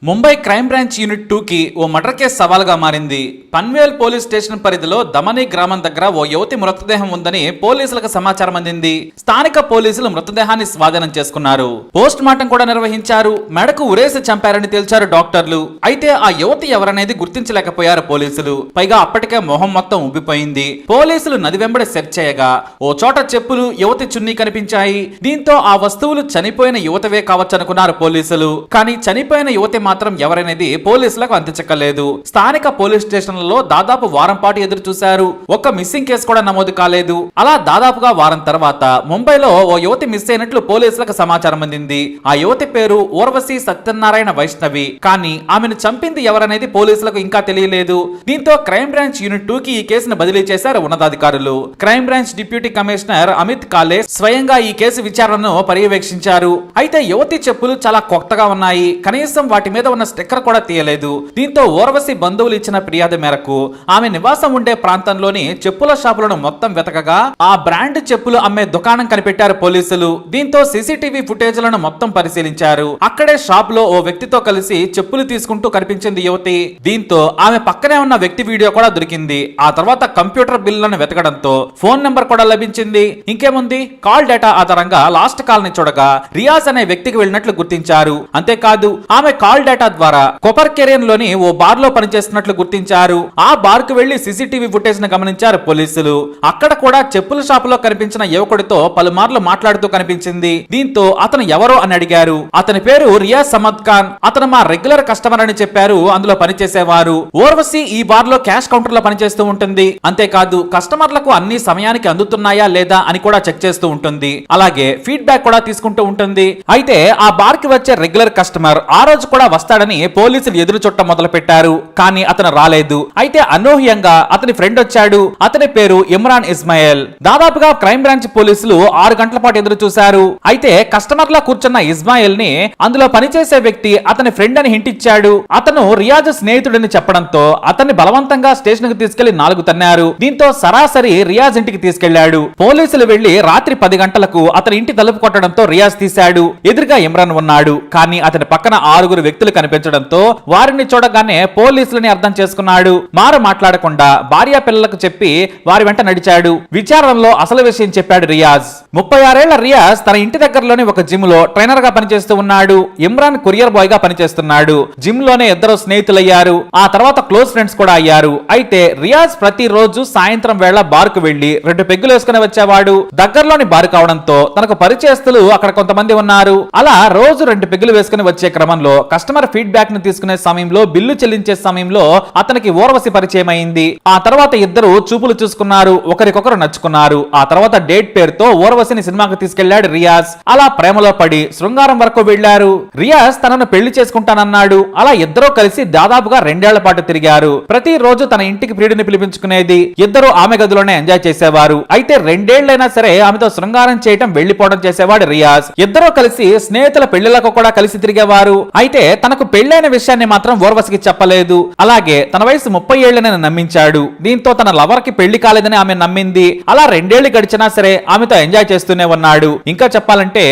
Mumbai crime branch unit 2కి ఓ murder case సవాల్గా మారింది. Panvel police station పరిధిలో దమని గ్రామం దగ్గర ఓ యువతి మృతదేహం ఉందని పోలీసులకు సమాచారం అందింది. స్థానిక పోలీసులు మృతదేహాన్ని స్వాధీనం చేసుకున్నారు. పోస్ట్ మార్టం కూడా నిర్వహించారు. మెడకు ఉరేసి చంపారని తేల్చారు డాక్టర్లు. అయితే ఆ యువతి ఎవరనేది గుర్తించలేకపోయారు పోలీసులు. పైగా అప్పటికే మొహం మొత్తం ఉబ్బిపోయింది. పోలీసులు నది వెంబడి సెర్చ్ చేయగా ఓ చోట చెప్పులు, యువతి చున్నీ కనిపించాయి. దీంతో ఆ వస్తువులు చనిపోయిన యువతవే కావచ్చనుకున్నారు పోలీసులు. కానీ చనిపోయిన యువతి మాత్రం ఎవరనేది పోలీసులకు అంతించక్కలేదు. స్థానిక పోలీస్ స్టేషన్లలో దాదాపు వారం పాటు ఎదురు చూశారు. ఒక్క మిస్సింగ్ కేసు కూడా నమోదు కాలేదు. అలా దాదాపుగా వారం తర్వాత ముంబైలో ఓ యువతి మిస్ అయినట్లు పోలీసులకు సమాచారం అందింది. ఆ యువతి పేరు ఊర్వశి సత్యనారాయణ వైష్ణవి. కానీ ఆమెను చంపింది ఎవరనేది పోలీసులకు ఇంకా తెలియలేదు. దీంతో క్రైమ్ బ్రాంచ్ యూనిట్ 2కి ఈ కేసును బదిలీ చేశారు ఉన్నతాధికారులు. Crime branch deputy commissioner Amit కాలే స్వయంగా ఈ కేసు విచారణను పర్యవేక్షించారు. అయితే యువతి చెప్పులు చాలా కొత్తగా ఉన్నాయి. కనీసం వాటి మీద ఉన్న స్టిక్కర్ కూడా తీయలేదు. దీంతో ఊర్వశి బంధువులు ఇచ్చిన ఫిర్యాదు మేరకు ఆమె నివాసం ఉండే ప్రాంతంలోని చెప్పుల షాపులను మొత్తం వెతకగా ఆ బ్రాండ్ చెప్పులు అమ్మే దుకాణం కనిపెట్టారు పోలీసులు. దీంతో సీసీటీవీ ఫుటేజ్లను మొత్తం పరిశీలించారు. అక్కడే షాప్ లో ఓ వ్యక్తితో కలిసి చెప్పులు తీసుకుంటూ కనిపించింది యువతి. దీంతో ఆమె పక్కనే ఉన్న వ్యక్తి వీడియో కూడా దొరికింది. ఆ తర్వాత కంప్యూటర్ బిల్లులను వెతకడంతో ఫోన్ నెంబర్ కూడా లభించింది. ఇంకేముంది, కాల్ డేటా ఆధారంగా లాస్ట్ కాల్ ని చూడగా రియాజ్ అనే వ్యక్తికి వెళ్ళినట్లు గుర్తించారు. అంతేకాదు ఆమె కాల్ డేటా ద్వారా కొపర్ కెరియన్ లోని ఓ బార్ లో పనిచేస్తున్నట్లు గుర్తించారు. ఆ బార్ కు వెళ్లి సీసీటీవీ ఫుటేజ్ ను గమనించారు పోలీసులు. అక్కడ కూడా చెప్పుల షాప్ లో కనిపించిన యువకుడితో పలుమార్లు మాట్లాడుతూ కనిపించింది. దీంతో అతను ఎవరో అని అడిగారు. అతని పేరు రియాజ్ సమద్ ఖాన్. అతను మా రెగ్యులర్ కస్టమర్ అని చెప్పారు. అందులో పనిచేసేవారు. ఊర్వశి ఈ బార్ లో క్యాష్ కౌంటర్ లో పనిచేస్తూ ఉంటుంది. అంతేకాదు కస్టమర్లకు అన్ని సమయానికి అందుతున్నాయా లేదా అని కూడా చెక్ చేస్తూ ఉంటుంది. అలాగే ఫీడ్బ్యాక్ కూడా తీసుకుంటూ ఉంటుంది. అయితే ఆ బార్ కి వచ్చే రెగ్యులర్ కస్టమర్ ఆ రోజు కూడా వస్తాడని పోలీసులు ఎదురు చుట్ట మొదలు పెట్టారు. కానీ అతను రాలేదు. అయితే అనూహ్యంగా అతని ఫ్రెండ్ వచ్చాడు. అతని పేరు ఇమ్రాన్ ఇస్మాయిల్. దాదాపుగా క్రైమ్ బ్రాంచ్ పోలీసులు 6 గంటల పాటు ఎదురు చూశారు. అయితే కస్టమర్ లా కూర్చున్న ఇస్మాయిల్ ని అందులో పనిచేసే వ్యక్తి అతని ఫ్రెండ్ అని హింట్ ఇచ్చాడు. అతను రియాజ్ స్నేహితుడని చెప్పడంతో అతన్ని బలవంతంగా స్టేషన్ కు తీసుకెళ్లి 4 తన్నారు. దీంతో సరాసరి రియాజ్ ఇంటికి తీసుకెళ్లాడు. పోలీసులు వెళ్లి రాత్రి 10 గంటలకు అతని ఇంటి తలుపు కొట్టడంతో రియాజ్ తీశాడు. ఎదురుగా ఇమ్రాన్ ఉన్నాడు. కానీ అతని పక్కన 6 వ్యక్తులు కనిపించడంతో వారిని చూడగానే పోలీసులని అర్థం చేసుకున్నాడు. మారు మాట్లాడకుండా భార్య పిల్లలకు చెప్పి వారి వెంట నడిచాడు. విచారణలో అసలు విషయం చెప్పాడు రియాజ్. 36 ఏళ్ల రియాజ్ తన ఇంటి దగ్గరలోని ఒక జిమ్ లో ట్రైనర్ గా పనిచేస్తూ ఉన్నాడు. ఇమ్రాన్ కొరియర్ బాయ్ గా పనిచేస్తున్నాడు. జిమ్ లోనే ఇద్దరు స్నేహితులయ్యారు. ఆ తర్వాత క్లోజ్ ఫ్రెండ్స్ కూడా అయ్యారు. అయితే రియాజ్ ప్రతిరోజు సాయంత్రం వేళ బార్ కు వెళ్లి 2 పెగ్గులు వేసుకుని వచ్చేవాడు. దగ్గరలోని బార్ కావడంతో తనకు పరిచయస్తులు అక్కడ కొంతమంది ఉన్నారు. అలా రోజు 2 పెగ్గులు వేసుకుని వచ్చే క్రమంలో కస్టమర్ ఫీడ్బ్యాక్ ను తీసుకునే సమయంలో బిల్లు చెల్లించే సమయంలో అతనికి ఊర్వశి పరిచయం అయింది. ఆ తర్వాత ఇద్దరు చూపులు చూసుకున్నారు. ఒకరికొకరు నచ్చుకున్నారు. ఆ తర్వాత డేట్ పేరుతో ఊర్వశిని సినిమాకి తీసుకెళ్లాడు రియాజ్. అలా ప్రేమలో పడి శృంగారం వరకు వెళ్లారు. రియాజ్ తనను పెళ్లి చేసుకుంటానన్నాడు. అలా ఇద్దరూ కలిసి దాదాపుగా 2 ఏళ్ల పాటు తిరిగారు. ప్రతి రోజు తన ఇంటికి ప్రియుడిని పిలిపించుకునేది. ఇద్దరు ఆమె గదిలోనే ఎంజాయ్ చేసేవారు. అయితే 2 ఏళ్లైనా సరే ఆమెతో శృంగారం చేయటం, వెళ్లిపోవడం చేసేవాడు రియాజ్. ఇద్దరూ కలిసి స్నేహితుల పెళ్లిలకు కూడా కలిసి తిరిగేవారు. అయితే తనకు పెళ్లైన విషయాన్ని మాత్రం ఊర్వశికి చెప్పలేదు. అలాగే తన వయసు 30 ఏళ్లని నమ్మించాడు. దీంతో తన లవర్ కి పెళ్లి కాలేదని ఆమె నమ్మింది. అలా 2 ఏళ్లు గడిచినా సరే ఆమెతో ఎంజాయ్ చేస్తూనే ఉన్నాడు. ఇంకా చెప్పాలంటే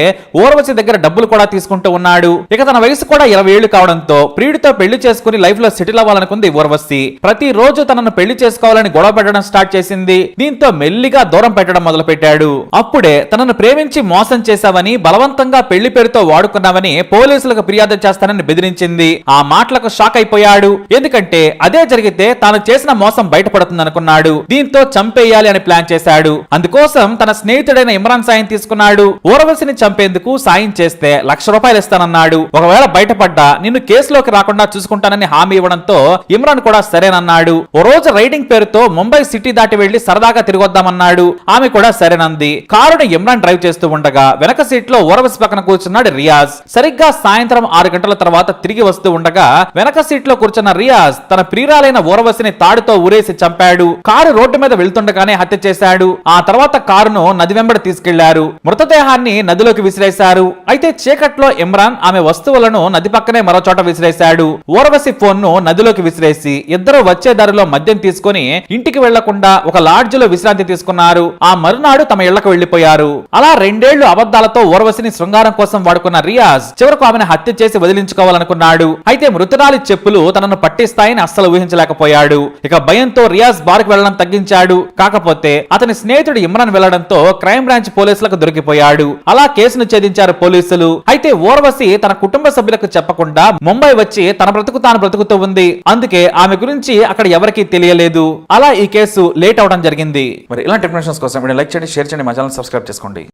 ఊర్వశి దగ్గర డబ్బులు కూడా తీసుకుంటూ ఉన్నాడు. ఇక తన వయసు కూడా 20 ఏళ్లు కావడంతో ప్రియుడితో పెళ్లి చేసుకుని లైఫ్ లో సెటిల్ అవ్వాలనుకుంది ఊర్వశి. ప్రతి రోజు తనను పెళ్లి చేసుకోవాలని గొడవ పెట్టడం స్టార్ట్ చేసింది. దీంతో మెల్లిగా దూరం పెట్టడం మొదలు పెట్టాడు. అప్పుడే తనను ప్రేమించి మోసం చేశావని, బలవంతంగా పెళ్లి పేరుతో వాడుకున్నావని పోలీసులకు ఫిర్యాదు చేస్తానని బెదిరించింది. ఆ మాటలకు షాక్ అయిపోయాడు. ఎందుకంటే అదే జరిగితే తాను చేసిన మోసం బయటపడుతుంది అనుకున్నాడు. దీంతో చంపేయాలి అని ప్లాన్ చేశాడు. అందుకోసం తన స్నేహితుడైన ఇమ్రాన్ సాయం తీసుకున్నాడు. ఊర్వశిని చంపేందుకు సాయం చేస్తే ₹1,00,000 ఇస్తానన్నాడు. ఒకవేళ బయటపడ్డా నిన్ను కేసులోకి రాకుండా చూసుకుంటానని హామీ ఇవ్వడంతో ఇమ్రాన్ కూడా సరేనన్నాడు. ఓ రోజు రైడింగ్ పేరుతో ముంబై సిటీ దాటి వెళ్లి సరదాగా తిరిగొద్దామన్నాడు. ఆమె కూడా సరేనంది. కారుని ఇమ్రాన్ డ్రైవ్ చేస్తూ ఉండగా వెనక సీట్ లో ఊర్వశి పక్కన కూర్చున్నాడు రియాజ్. సరిగ్గా సాయంత్రం 6 గంటల తర్వాత తిరిగి వస్తూ ఉండగా వెనక సీట్ లో కూర్చున్న రియాజ్ తన ప్రియురాలైన ఊర్వశిని తాడుతో ఊరేసి చంపాడు. కారు రోడ్డు మీద వెళ్తుండగానే హత్య చేశాడు. ఆ తర్వాత కారును నది వెంబడి తీసుకెళ్లారు. మృతదేహాన్ని నదిలోకి విసిరేశారు. అయితే చీకట్లో ఇమ్రాన్ ఆమె వస్తువులను నది పక్కనే మరో చోట విసిరేశాడు. ఊర్వశి ఫోన్ ను నదిలోకి విసిరేసి ఇద్దరు వచ్చే దారిలో మద్యం తీసుకుని ఇంటికి వెళ్లకుండా ఒక లాడ్జ్ లో విశ్రాంతి తీసుకున్నారు. ఆ మరునాడు తమ ఇళ్లకు వెళ్లిపోయారు. అలా 2 ఏళ్లు అబద్ధాలతో ఊర్వశిని శృంగారం కోసం వాడుకున్న రియాజ్ చివరకు ఆమెను హత్య చేసి వదిలించుకోవాలని పట్టుకోవాలనుకున్నాడు. అయితే మృతురాలి చెప్పులు తనను పట్టిస్తాయని అస్సలు ఊహించలేకపోయాడు. ఇక భయంతో రియాజ్ బార్కు వెళ్లడం తగ్గించాడు. కాకపోతే అతని స్నేహితుడు ఇమ్రాన్ వెళ్లడంతో క్రైమ్ బ్రాంచ్ పోలీసులకు దొరికిపోయాడు. అలా కేసును ఛేదించారు పోలీసులు. అయితే ఊర్వశి తన కుటుంబ సభ్యులకు చెప్పకుండా ముంబై వచ్చి తన బ్రతుకు తాను బ్రతుకుతూ ఉంది. అందుకే ఆమె గురించి అక్కడ ఎవరికీ తెలియలేదు. అలా ఈ కేసు లేట్ అవడం జరిగింది. మరి ఇలాంటి ఇన్ఫర్మేషన్స్ కోసం లైక్ చేయండి, షేర్ చేయండి, మా ఛానల్ సబ్స్క్రైబ్ చేసుకోండి.